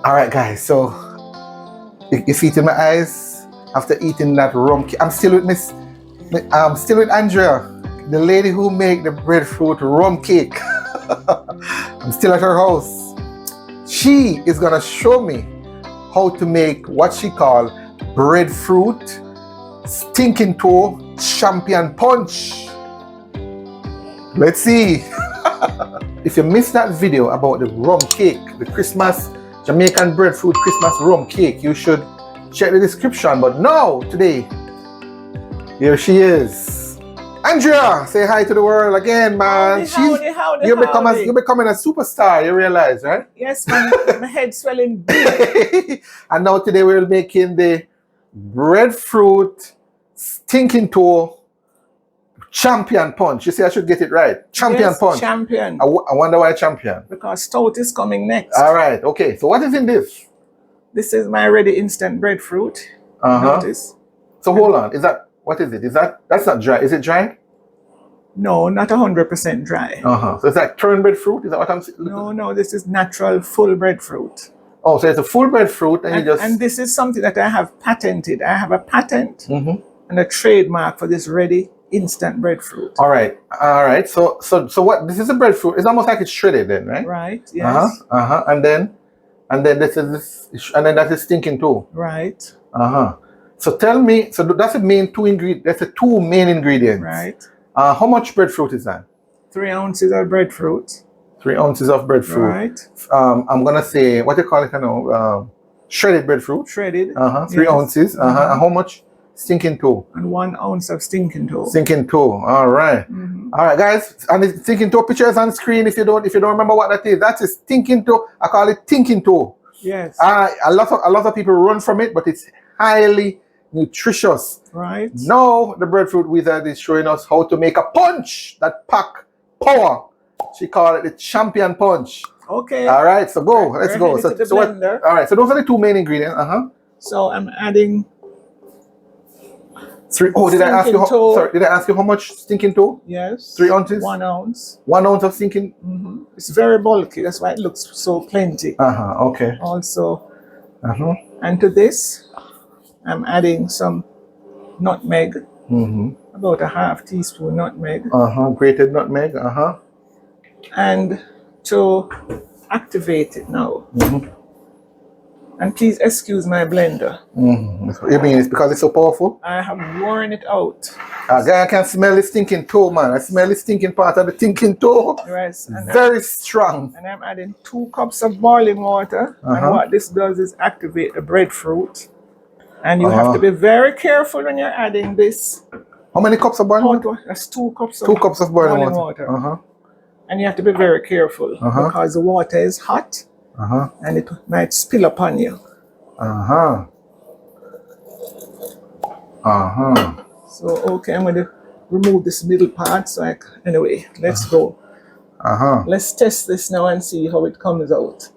All right, guys. So you see it in my eyes after eating that rum cake. I'm still with Andrea, the lady who made the breadfruit rum cake. I'm still at her house. She is gonna show me how to make what she called breadfruit stinking toe champion punch. Let's see. If you missed that video about the rum cake, the Christmas Jamaican breadfruit Christmas rum cake, you should check the description. But now, today, here she is. Andrea, say hi to the world again, man. Howdy. You're becoming a superstar, you realize, right? Yes, my head swelling big. And now today we're making the breadfruit stinking toe champion punch. You see, I should get it right. Champion punch. Champion. I wonder why champion. Because stout is coming next. All right. Okay. So what is in this? This is my ready instant breadfruit. Notice. So hold on. What is it? That's not dry. Is it dry? No, not 100% dry. So it's like turned breadfruit? Is that what I'm saying? No, this is natural full breadfruit. Oh, so it's a full breadfruit and this is something that I have patented. I have a patent and a trademark for this ready instant breadfruit. All right. So what? This is a breadfruit. It's almost like it's shredded, then, right? Right. Yes. And then this is this, and then that is stinking too. Right. So tell me. So that's the main two ingredients. That's the two main ingredients. Right. How much breadfruit is that? 3 ounces of breadfruit. 3 ounces of breadfruit. Right. I'm gonna say what you call it, shredded breadfruit. Shredded. 3 ounces. And how much? Stinking toe. And 1 ounce of stinking toe. Stinking toe. All right. All right, guys. And the stinking toe picture is on screen. If you don't remember what that is, that is stinking toe. I call it tinking toe. Yes. A lot of people run from it, but it's highly nutritious. Right. Now the breadfruit wizard is showing us how to make a punch that pack power. She called it the champion punch. Okay. All right. So go. Let's go. So what? All right. So those are the two main ingredients. So I'm adding. 3. Oh, did I ask you how much stinking toe? Yes. 3 ounces? 1 ounce. 1 ounce of stinking? It's very bulky. That's why it looks so plenty. Okay. Also. And to this, I'm adding some nutmeg. About a half teaspoon nutmeg. Grated nutmeg. And to activate it now. And please excuse my blender. You mean it's because it's so powerful? I have worn it out. I can smell the stinking toe, man. I smell the stinking part of the stinking toe. Yes. And very strong. And I'm adding 2 cups of boiling water. And what this does is activate the breadfruit. And you have to be very careful when you're adding this. How many cups of boiling water? That's 2 cups of 2 cups of boiling water. And you have to be very careful because the water is hot. And it might spill upon you. So, okay, I'm going to remove this middle part. So, anyway, let's go. Let's test this now and see how it comes out.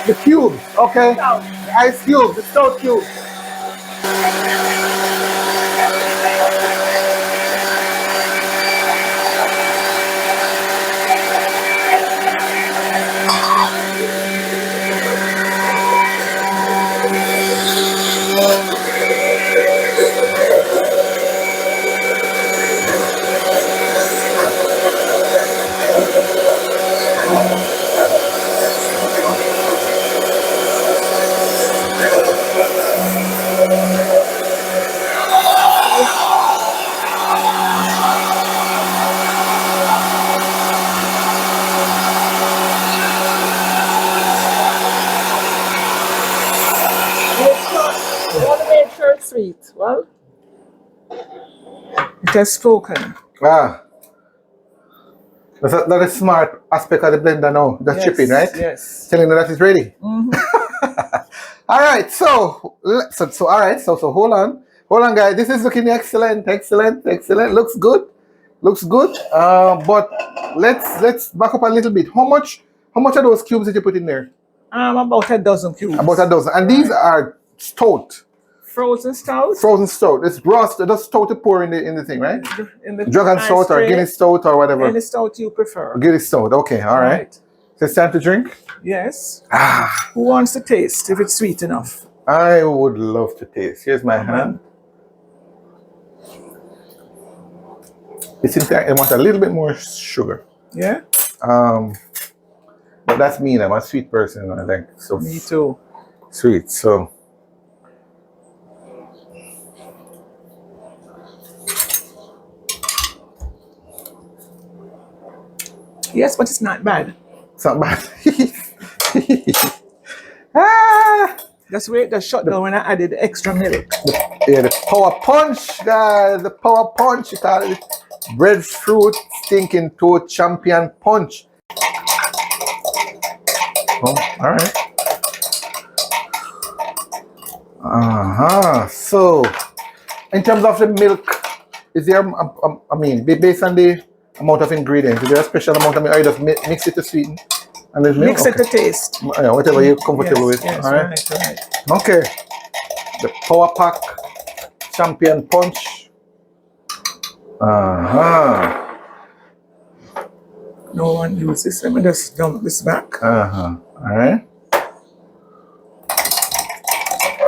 The cubes, okay. The ice cubes, the stout cubes. It has spoken. Ah. That is smart aspect of the blender now. That's Yes, chipping, right? yes. Telling you that it's ready. Mm-hmm. All right, so hold on, guys. This is looking excellent. Looks good. But let's back up a little bit. How much of those cubes did you put in there? About a dozen cubes. About a dozen, and these are stout. Frozen stout. Frozen stout. It's roast. That's stout to pour in the thing, right? In the Dragon stout or Guinness stout or whatever. Any stout you prefer. Guinness stout. Okay, all right. So it's time to drink. Yes. Who wants to taste if it's sweet enough? I would love to taste. Here's my hand. It seems like I want a little bit more sugar. Yeah. But that's me. I'm a sweet person. I like so. Me too. Sweet. So. Yes, but it's not bad. It's not bad. That's where it shut down when I added extra milk. The power punch, guys. The power punch. You call it Breadfruit Stinking Toe Champion Punch. Oh, all right. So, in terms of the milk, is there? I mean, based on the amount of ingredients, is there a special amount of milk? Or you just mix it to sweeten? And there's milk? Mix it to taste. Yeah, whatever you're comfortable with. Yes, all right. Right. Okay. The Power Pack Champion Punch. No one uses this. Let me just dump this back. All right.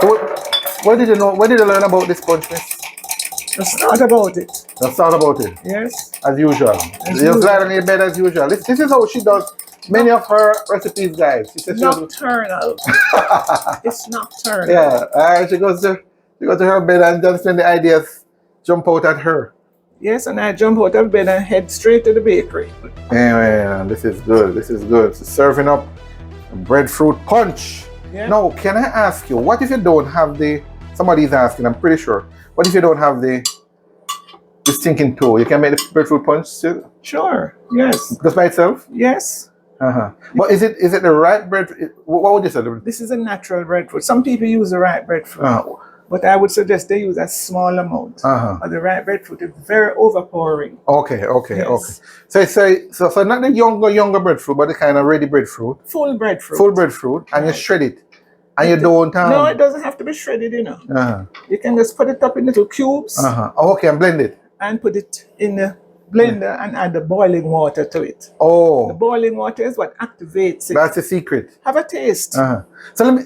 So where did you know? Where did you learn about this punch, miss? Let's start about it. Let's talk about it. Yes. As usual. You lie on your bed as usual. This is how she does many of her recipes, guys. She says nocturnal. It's nocturnal. Yeah. She goes to her bed and just when the ideas jump out at her. Yes, and I jump out of bed and head straight to the bakery. Anyway, this is good. So serving up a breadfruit punch. Yeah. Now, can I ask you, what if you don't have somebody's asking, I'm pretty sure. What if you don't have the stinking toe? You can make the breadfruit punch still? Sure, yes. Just by itself? Yes. But is it the right bread? What would you say? This is a natural breadfruit. Some people use the right breadfruit. But I would suggest they use a small amount. But the right breadfruit is very overpowering. Okay. Yes. So not the younger breadfruit, but the kind of ready breadfruit. Full breadfruit. And you shred it. And you don't No, it doesn't have to be shredded, you know. You can just put it up in little cubes. Okay, and blend it. And put it in the blender and add the boiling water to it. Oh. The boiling water is what activates it. That's the secret. Have a taste. So let me,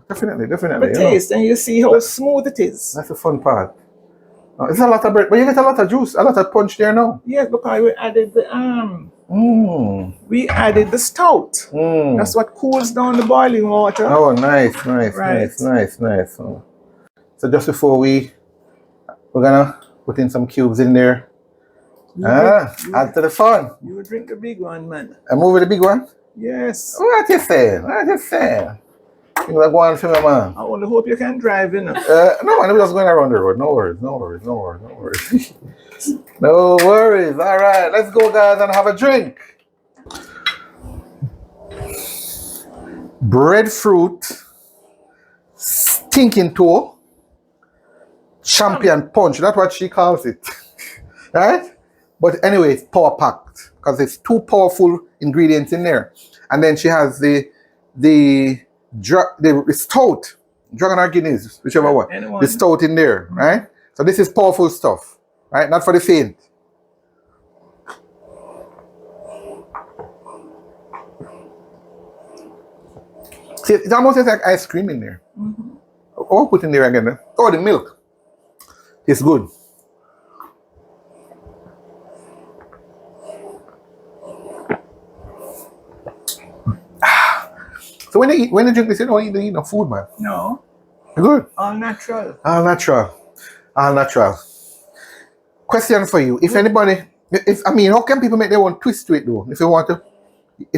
definitely. Have a taste and you see how smooth it is. That's the fun part. It's a lot of bread, but you get a lot of juice, a lot of punch there now. Yes, because we added the we added the stout. That's what cools down the boiling water. Oh, nice. Right. Nice. So just before we're gonna put in some cubes in there. Add to the fun. You would drink the big one, man. I move with the big one? Yes. What you saying? You like one for me, man. I only hope you can drive in. No, man, we're just going around the road. No worries. No worries. All right, let's go, guys, and have a drink. Breadfruit Stinking Toe Champion Punch. That's what she calls it. Right? But anyway, it's power packed because there's two powerful ingredients in there. And then she has the stout, Dragon or Guinness, whichever one. The stout in there, right? So this is powerful stuff, right? Not for the faint. See, it almost tastes like ice cream in there. Oh, put in there again. Oh, the milk. It's good. So when you drink this, you don't eat no food, man. No. Good. All natural. All natural. Question for you: if anybody, how can people make their own twist to it though? If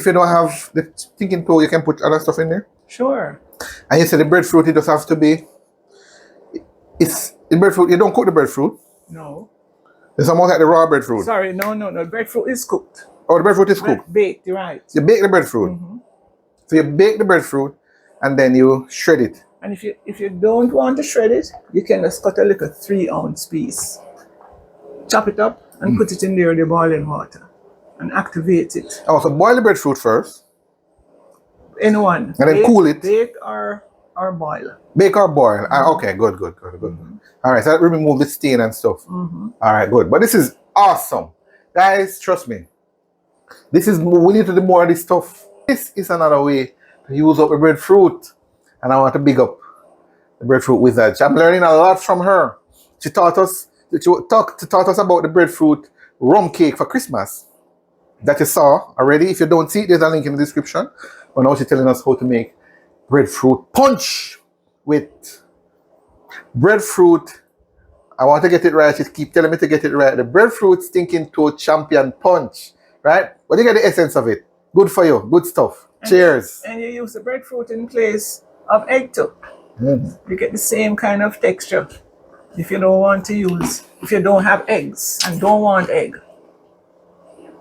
you don't have the stinking toe, you can put other stuff in there. Sure. And you said the breadfruit, it just has to be. It's in breadfruit. You don't cook the breadfruit. No. It's almost like the raw breadfruit. Sorry, no. Breadfruit is cooked. Oh, the breadfruit is cooked. Baked, you're right. You bake the breadfruit. So you bake the breadfruit and then you shred it. And if you don't want to shred it, you can just cut a little 3-ounce piece. Chop it up and put it in there with the boiling water and activate it. Oh, so boil the breadfruit first. In one. And then cool it. Bake or boil. Bake or boil. Okay, good. All right, so that remove the stain and stuff. All right, good. But this is awesome. Guys, trust me. We need to do more of this stuff. This is another way to use up the breadfruit. And I want to big up the breadfruit wizard. I'm learning a lot from her. She taught us about the breadfruit rum cake for Christmas that you saw already. If you don't see it, there's a link in the description. But now she's telling us how to make breadfruit punch with breadfruit. I want to get it right. She keep telling me to get it right. The breadfruit stinking toad champion punch. Right? But you get the essence of it. Good for you. Good stuff. Cheers. And you use the breadfruit in place of egg too. You get the same kind of texture. If you don't have eggs and don't want egg,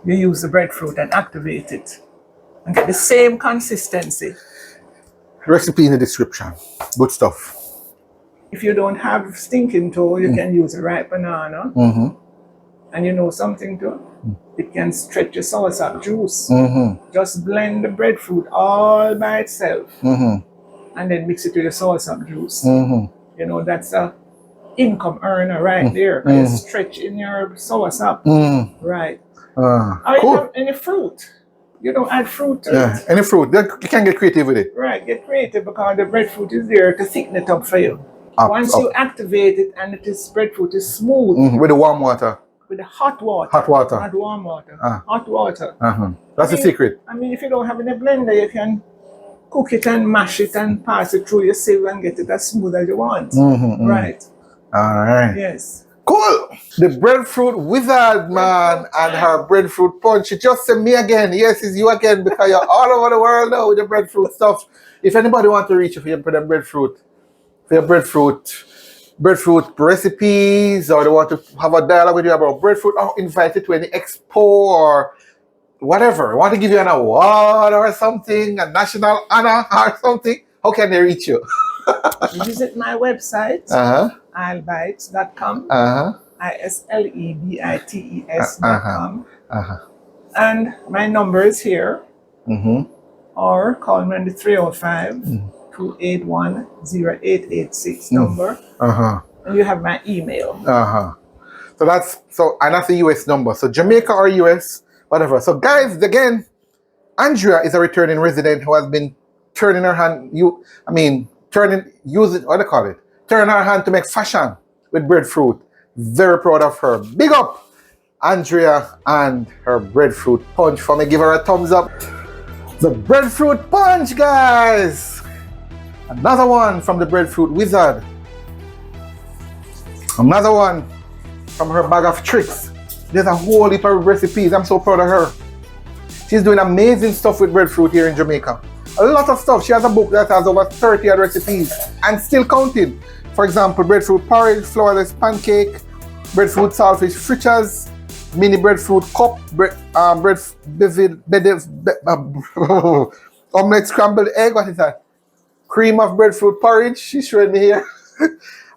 you use the breadfruit and activate it and get the same consistency. Recipe in the description. Good stuff. If you don't have stinking toe, you can use a ripe banana. And you know something too? It can stretch your soursop juice. Just blend the breadfruit all by itself. And then mix it with your soursop juice. You know, that's a income earner right there. You stretch in your soursop. Right. Or cool. You have any fruit. You don't add fruit to it. Any fruit. You can get creative with it. Right, get creative because the breadfruit is there to thicken it up for you. Once you activate it and breadfruit is smooth. With the warm water. With the hot water. Hot water. Not warm water. Hot water. That's the secret. I mean, if you don't have any blender, you can cook it and mash it and pass it through your sieve and get it as smooth as you want. Right. All right. Yes. Cool. The breadfruit wizard, man, and her breadfruit punch. She just sent me again. Yes, it's you again because you're all over the world now with the breadfruit stuff. If anybody wants to reach you for your breadfruit, breadfruit recipes, or they want to have a dialogue with you about breadfruit, or invite you to any expo or whatever, want to give you an award or something, a national honor or something, how can they reach you? Visit my website, My-Island-Jamaica.com, ISLEBITES.com, and my number is here, or call me on the 305-281-0886 number, and you have my email. So that's the US number. So Jamaica or US, whatever. So guys, again, Andrea is a returning resident who has been turning her hand. Turning her hand to make fashion with breadfruit. Very proud of her. Big up Andrea and her breadfruit punch. For me, give her a thumbs up. The breadfruit punch, guys. Another one from the breadfruit wizard. Another one from her bag of tricks. There's a whole heap of recipes. I'm so proud of her. She's doing amazing stuff with breadfruit here in Jamaica. A lot of stuff. She has a book that has over 30 recipes and still counting. For example, breadfruit porridge, flourless pancake, breadfruit saltfish fritters, mini breadfruit cup, omelette scrambled egg. What is that? Cream of breadfruit porridge. She's showing me here.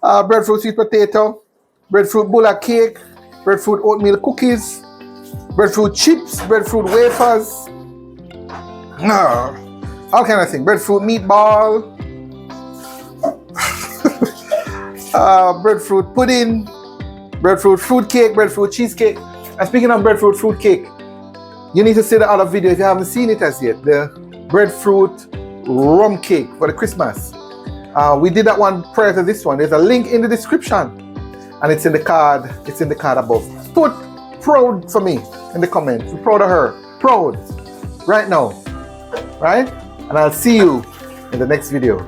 Breadfruit sweet potato, breadfruit bulla cake, breadfruit oatmeal cookies, breadfruit chips, breadfruit wafers. All kind of things. Breadfruit meatball, breadfruit pudding, breadfruit fruit cake, breadfruit cheesecake. And speaking of breadfruit fruit cake, you need to see the other video if you haven't seen it as yet. The breadfruit rum cake for the Christmas. We did that one prior to this one. There's a link in the description, and it's in the card. It's in the card above. Put proud for me in the comments. I'm proud of her. Proud. Right now. Right? And I'll see you in the next video.